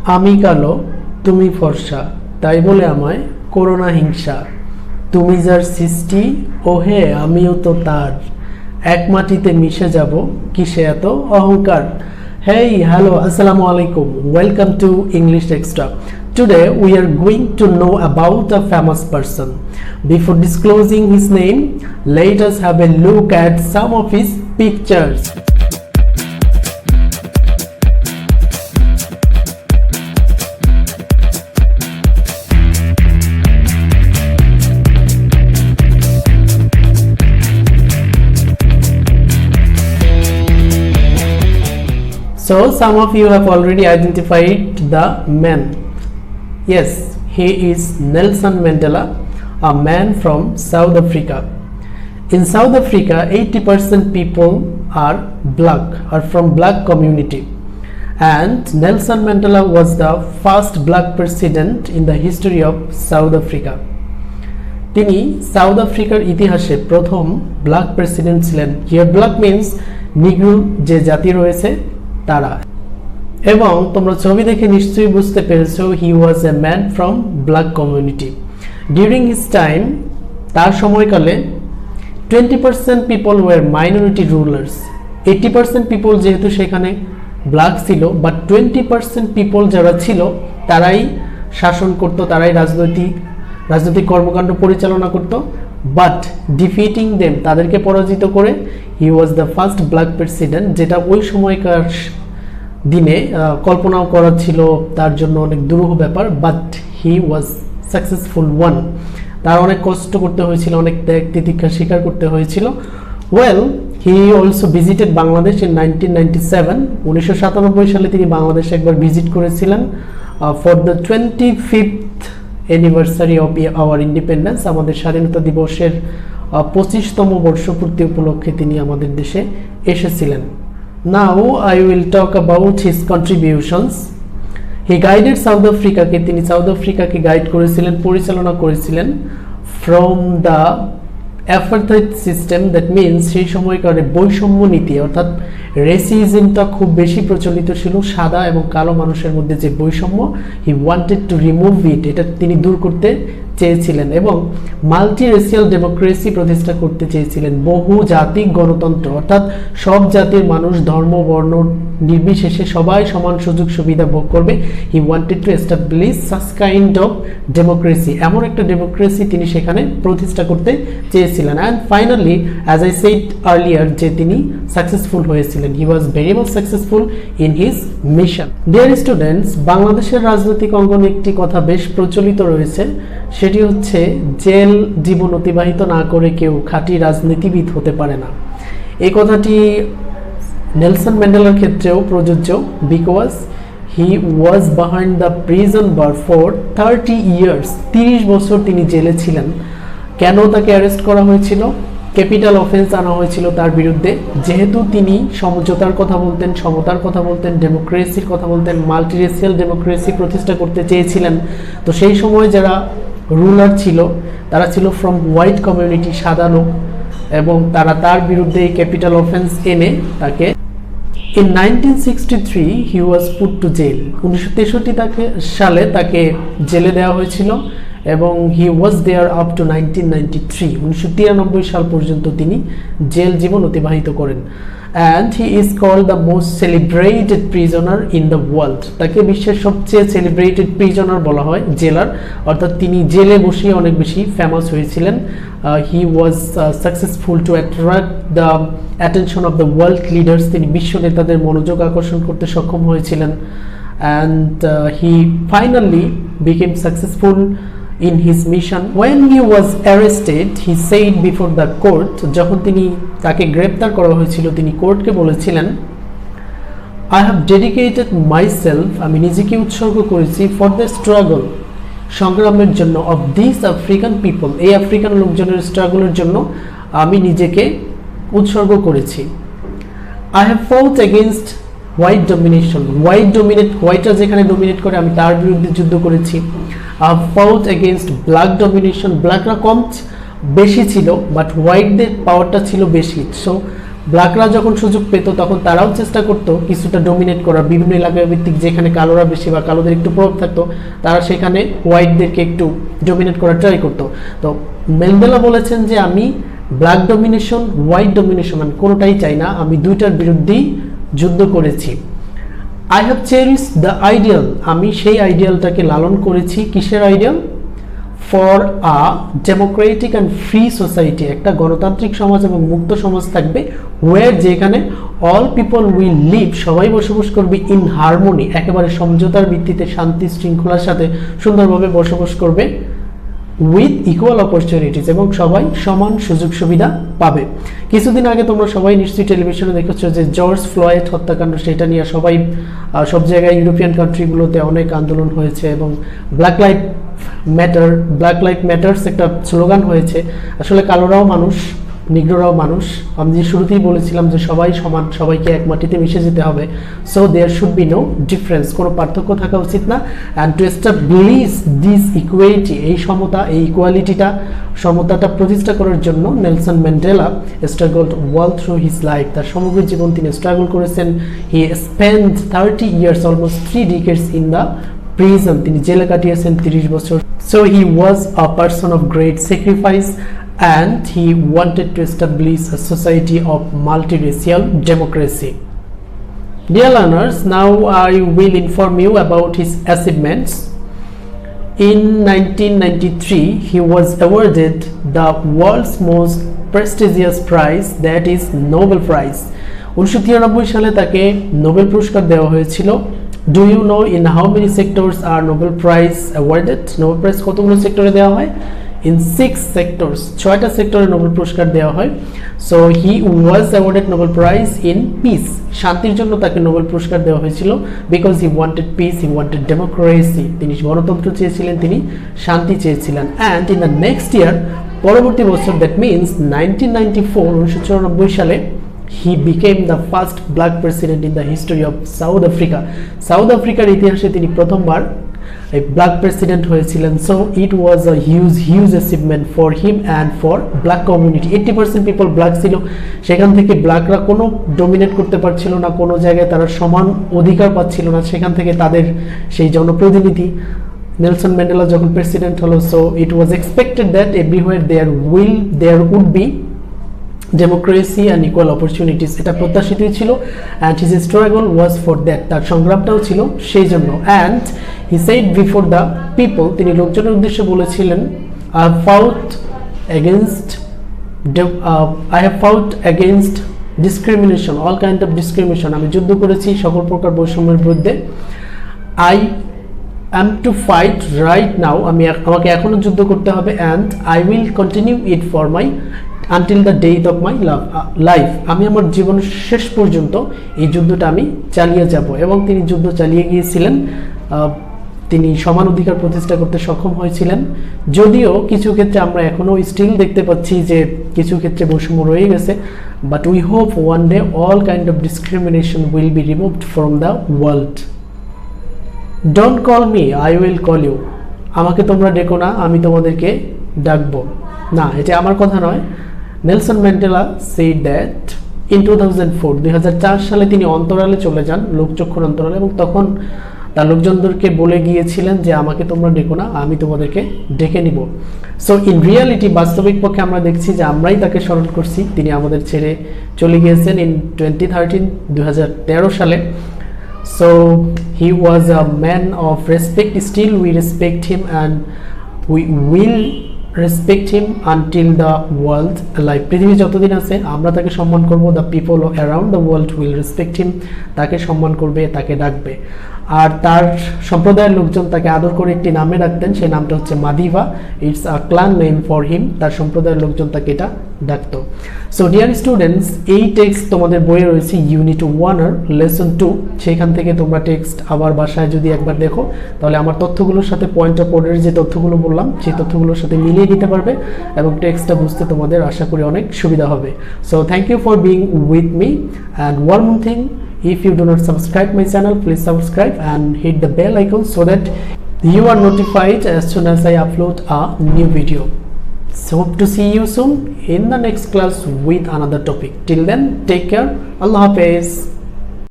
আমি কালো তুমি ফর্সা তাই বলে আমায় করো না হিংসা তুমি যার সৃষ্টি ওহে আমিও তো তার এক মাটিতে মিশে যাব কিসে এত অহংকার Hey, hello, assalamu alaikum. Welcome to English Extra. Today we are going to know about a famous person. Before disclosing his name, let us have a look at some of his pictures. So some of you have already identified the man. Yes, he is Nelson Mandela, a man from South Africa. In South Africa, 80% people are from black community. And Nelson Mandela was the first black president in the history of South Africa. তিনি south আফ্রিকার ইতিহাসে প্রথম black president ছিলেন। Here black means নিগ্রো যে জাতি রয়েছে তারা। এবং তোমরা ছবি দেখে নিশ্চয়ই বুঝতে পেরেছো he was a man from black community. During his time তার সময়কালে 20% people were minority rulers. 80% people যেহেতু সেখানে ব্ল্যাক ছিল, বাট 20% পিপল যারা ছিল তারাই শাসন করত, তারাই রাজনৈতিক কর্মকাণ্ড পরিচালনা করত। বাট ডিফিটিং দেম, তাদেরকে পরাজিত করে he was the first black president, যেটা ওই সময়কার দিনে কল্পনাও করা ছিল তার জন্য অনেক দুরূহ ব্যাপার। But he was successful one. তার অনেক কষ্ট করতে হয়েছিল, অনেক ত্যাগ তিতিক্ষা স্বীকার করতে হয়েছিল। Well, he also visited Bangladesh in 1997। 1997 সালে তিনি বাংলাদেশে একবার ভিজিট করেছিলেন for the 25th anniversary of our independence. আমাদের স্বাধীনতা দিবসের 25তম বর্ষপূর্তি উপলক্ষে তিনি আমাদের দেশে এসেছিলেন। Now I will talk about his contributions. He guided South Africa কে, তিনি সাউথ আফ্রিকাকে গাইড করেছিলেন, পরিচালনা করেছিলেন from the apartheid system. That means সেই সময়কার বৈষম্য নীতি, অর্থাৎ রেসিজমটা খুব বেশি প্রচলিত ছিল, সাদা এবং কালো মানুষের মধ্যে যে বৈষম্য, হি ওয়ান্টেড টু রিমুভ ইট, এটা তিনি দূর করতে চেয়েছিলেন। এবং মাল্টি রেসিয়াল ডেমোক্রেসি প্রতিষ্ঠা করতে চেয়েছিলেন, বহু জাতিক গণতন্ত্র, অর্থাৎ সব জাতির মানুষ ধর্ম বর্ণ নির্বিশেষে সবাই সমান সুযোগ সুবিধা ভোগ করবে। He wanted to establish such kind of democracy, এমন একটা ডেমোক্রেসি তিনি সেখানে প্রতিষ্ঠা করতে চেয়েছিলেন। And finally, as I said earlier, যে তিনি সাকসেসফুল হয়েছিলেন। He was very much successful in his mission. Dear students, বাংলাদেশের রাজনৈতিক অঙ্গনে একটি কথা বেশ প্রচলিত রয়েছে, সেটি হচ্ছে জেল জীবন অতিবাহিত না করে কেউ খাঁটি রাজনীতিবিদ হতে পারে না। এই কথাটি নেলসন ম্যান্ডেলার ক্ষেত্রেও প্রযোজ্য, because he was behind the prison bar for 30 years। 30 বছর তিনি জেলে ছিলেন। কেন তাকে অ্যারেস্ট করা হয়েছিল? ক্যাপিটাল অফেন্স আনা হয়েছিল তার বিরুদ্ধে, যেহেতু তিনি সমঝোতার কথা বলতেন, সমতার কথা বলতেন, ডেমোক্রেসির কথা বলতেন, মাল্টিরেসিয়াল ডেমোক্রেসি প্রতিষ্ঠা করতে চেয়েছিলেন। তো সেই সময় যারা রুলার ছিল তারা ছিল ফ্রম হোয়াইট কমিউনিটি, সাদা লোক, এবং তার বিরুদ্ধে ক্যাপিটাল অফেন্স এনে তাকে in 1963 he was put to jail. 1963 সালে তাকে জেলে দেওয়া হয়েছিল এবং হি ওয়াজ দেয়ার আপ টু 1993। 1993 সাল পর্যন্ত তিনি জেল জীবন অতিবাহিত করেন। And he is called the most celebrated prisoner in the world. তাকে বিশ্বের সবচেয়ে সেলিব্রেটেড প্রিজনার বলা হয়, জেলার, অর্থাৎ তিনি জেলে বসে অনেক বেশি ফেমাস হয়েছিলেন। He was successful to attract the attention of the world leaders. তিনি বিশ্ব নেতাদের মনোযোগ আকর্ষণ করতে সক্ষম হয়েছিলেন। And he finally became successful in his mission. When he was arrested, he said before the court, যখন তাকে গ্রেপ্তার করা হয়েছিল, তিনি কোর্টকে বলেছিলেন, I have dedicated myself, আমি নিজেকে উৎসর্গ করেছি, for the struggle, সংগ্রামের জন্য, of these African people, এই আফ্রিকান লোকজনের স্ট্রাগলের জন্য আমি নিজেকে উৎসর্গ করেছি। I have fought against white domination, হোয়াইটরা যেখানে ডমিনেট করে আমি তার বিরুদ্ধে যুদ্ধ করেছি। have fought against black domination, ব্ল্যাকরা কম বেশি ছিল বাট হোয়াইটদের পাওয়ারটা ছিল বেশি। সো ব্ল্যাকরা যখন সুযোগ পেত তখন তারাও চেষ্টা করতো কিছুটা ডমিনেট করার, বিভিন্ন এলাকা ভিত্তিক যেখানে কালোরা বেশি বা কালোদের একটু প্রভাব থাকতো তারা সেখানে হোয়াইটদেরকে একটু ডমিনেট করার ট্রাই করতো। তো ম্যান্ডেলা বলেছেন যে আমি ব্ল্যাক ডমিনেশন, হোয়াইট ডমিনেশন আমি কোনোটাই চাই না, আমি দুইটার বিরুদ্ধেই যুদ্ধ করেছি। I have cherish the ideal, আমি সেই আইডিয়ালটাকে লালন করেছি। কিসের ideal? For a Democratic and free society, একটা গণতান্ত্রিক সমাজ এবং মুক্ত সমাজ থাকবে, ওয়ার যেখানে অল পিপল উইল লিভ, সবাই বসবাস করবে ইন হারমোনি, একেবারে সমঝোতার ভিত্তিতে শান্তি শৃঙ্খলার সাথে সুন্দরভাবে বসবাস করবে, উইথ ইকুয়াল অপরচুনিটিস, এবং সবাই সমান সুযোগ সুবিধা পাবে। কিছুদিন আগে তোমরা সবাই নিশ্চয়ই টেলিভিশনে দেখেছো যে জর্জ ফ্লয়েড হত্যাকাণ্ড, সেটা নিয়ে সবাই সব জায়গায় ইউরোপিয়ান কান্ট্রিগুলোতে অনেক আন্দোলন হয়েছে এবং ব্ল্যাক লাইফ ম্যাটার্স একটা স্লোগান হয়েছে। আসলে কালোরাও মানুষ, নিগ্রোরাও মানুষ। আমি যে শুরুতেই বলেছিলাম যে সবাই সমান, সবাইকে এক মাটিতে মিশে যেতে হবে। So there should be no difference, কোনো পার্থক্য থাকা উচিত না। And to establish this equality, এই সমতা, এই ইকুয়ালিটিটা, সমতাটা প্রতিষ্ঠা করার জন্য Nelson Mandela struggled all through his life, তার সমগ্র জীবন তিনি স্ট্রাগল করেছেন। He spend 30 years, almost 3 decades in the prison, তিনি জেলে কাটিয়েছেন 30 বছর। So he was a person of great sacrifice and he wanted to establish a society of multiracial democracy. Dear learners, now I will inform you about his achievements. In 1993, he was awarded the world's most prestigious prize, that is Nobel Prize. 1993 সালে তাকে Nobel পুরস্কার দেওয়া হয়েছিল। Do you know in how many sectors are Nobel Prize awarded? Nobel prize কতগুলো সেক্টরে দেওয়া হয়? In 6 sectors, 6টা সেক্টরে নোবেল পুরস্কার দেওয়া হয়। So he was awarded Nobel prize in peace, শান্তির জন্য তাকে নোবেল পুরস্কার দেওয়া হয়েছিল। Because he wanted piece, he wanted democracy, তিনি গণতন্ত্র চেয়েছিলেন, তিনি শান্তি চেয়েছিলেন। And in the next year, পরবর্তী বছর, দ্যাট মিনস 1994 সালে, he became the first black president in the history of South Africa. South আফ্রিকার ইতিহাসে তিনি প্রথমবার ব্ল্যাক প্রেসিডেন্ট হয়েছিলেন। So it was a huge achievement for him and for black community. 80% people black ছিল, সেখান থেকে ব্ল্যাকরা কোনো ডমিনেট করতে পারছিল না, কোনো জায়গায় তারা সমান অধিকার পাচ্ছিল না, সেখান থেকে তাদের সেই জনপ্রতিনিধি নেলসন ম্যান্ডেলা যখন প্রেসিডেন্ট হলো, so it was expected that everywhere there would be democracy and equal opportunities, এটা প্রত্যাশিতই ছিল। And his struggle was for that, তার সংগ্রামটাও ছিল সেই জন্য। And he said before the people, তিনি লোকজনের উদ্দেশ্যে বলেছিলেন, I have fought against discrimination, all kind of discrimination, আমি যুদ্ধ করেছি সকল প্রকার বৈষম্যের বিরুদ্ধে। I am to fight right now, আমাকে এখনও যুদ্ধ করতে হবে। And I will continue it for my until the death of my life, আমি আমার জীবনের শেষ পর্যন্ত এই যুদ্ধটা আমি চালিয়ে যাব। এবং তিনি যুদ্ধ চালিয়ে গিয়েছিলেন, তিনি সমান অধিকার প্রতিষ্ঠা করতে সক্ষম হয়েছিলেন। যদিও কিছু ক্ষেত্রে আমরা এখনও স্টিল দেখতে পাচ্ছি যে কিছু ক্ষেত্রে বৈষম্য রয়ে গেছে, but we hope one day all kind of discrimination will be removed from the world. Don't call me, I will call you, আমাকে তোমরা ডেকো না, আমি তোমাদেরকে ডাকবো না, এটা আমার কথা নয়। Nelson Mandela said that in 2004 সালে তিনি অন্তরালে চলে যান, লোকচক্ষুর অন্তরালে, এবং তখন তার লোকজনদেরকে বলে গিয়েছিলেন যে আমাকে তোমরা ডেকো না, আমি তোমাদেরকে ডেকে নিব। সো ইন রিয়ালিটি, বাস্তবিক পক্ষে আমরা দেখছি যে আমরাই তাকে স্মরণ করছি, তিনি আমাদের ছেড়ে চলে গিয়েছেন ইন 2013 সালে। So he was a man of respect, still we respect him and we will respect him until the world life, পৃথিবী যতদিন আছে আমরা তাকে সম্মান করব। The people around the world will respect him, তাকে সম্মান করবে, তাকে ডাকবে। আর তার সম্প্রদায়ের লোকজন তাকে আদর করে একটি নামে ডাকতেন, সেই নামটা হচ্ছে Madiba, it's a clan name for him, তার সম্প্রদায়ের লোকজন তাকে এটা ডাকতো। সো ডিয়ার স্টুডেন্টস, এই টেক্সট তোমাদের বইয়ে রয়েছে ইউনিট 1 আর লেসন 2, সেখান থেকে তোমরা টেক্সট আবার বাসায় যদি একবার দেখো তাহলে আমার তথ্যগুলোর সাথে পয়েন্ট অফ অর্ডার যে তথ্যগুলো বললাম সেই তথ্যগুলোর সাথে মিলিয়ে নিতে পারবে এবং টেক্সটটা বুঝতে তোমাদের আশা করি অনেক সুবিধা হবে। So thank you for being with me, and one more thing, if you do not subscribe my channel, please subscribe and hit the bell icon so that you are notified as soon as I upload a new video. So hope to see you soon in the next class with another topic. Till then, take care. Allah Hafiz.